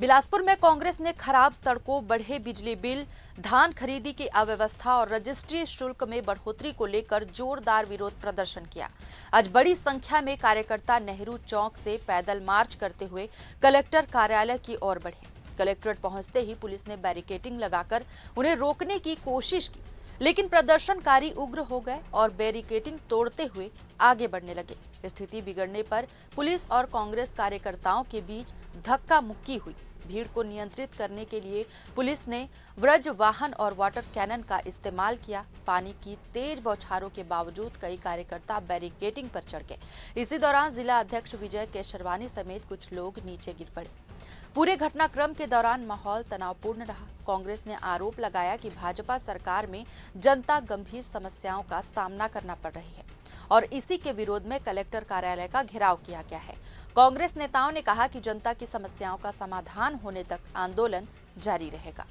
बिलासपुर में कांग्रेस ने खराब सड़कों, बढ़े बिजली बिल, धान खरीदी की अव्यवस्था और रजिस्ट्री शुल्क में बढ़ोतरी को लेकर जोरदार विरोध प्रदर्शन किया। आज बड़ी संख्या में कार्यकर्ता नेहरू चौक से पैदल मार्च करते हुए कलेक्टर कार्यालय की ओर बढ़े। कलेक्ट्रेट पहुंचते ही पुलिस ने बैरिकेडिंग लगाकर उन्हें रोकने की कोशिश की, लेकिन प्रदर्शनकारी उग्र हो गए और बैरिकेडिंग तोड़ते हुए आगे बढ़ने लगे। स्थिति बिगड़ने पर पुलिस और कांग्रेस कार्यकर्ताओं के बीच धक्का मुक्की हुई। भीड़ को नियंत्रित करने के लिए पुलिस ने व्रज वाहन और वाटर कैनन का इस्तेमाल किया। पानी की तेज बौछारों के बावजूद कई कार्यकर्ता बैरिकेडिंग पर चढ़ गए। इसी दौरान जिला अध्यक्ष विजय केशरवानी समेत कुछ लोग नीचे गिर पड़े। पूरे घटनाक्रम के दौरान माहौल तनावपूर्ण रहा। कांग्रेस ने आरोप लगाया कि भाजपा सरकार में जनता गंभीर समस्याओं का सामना करना पड़ रही है और इसी के विरोध में कलेक्टर कार्यालय का घेराव किया गया है। कांग्रेस नेताओं ने कहा कि जनता की समस्याओं का समाधान होने तक आंदोलन जारी रहेगा।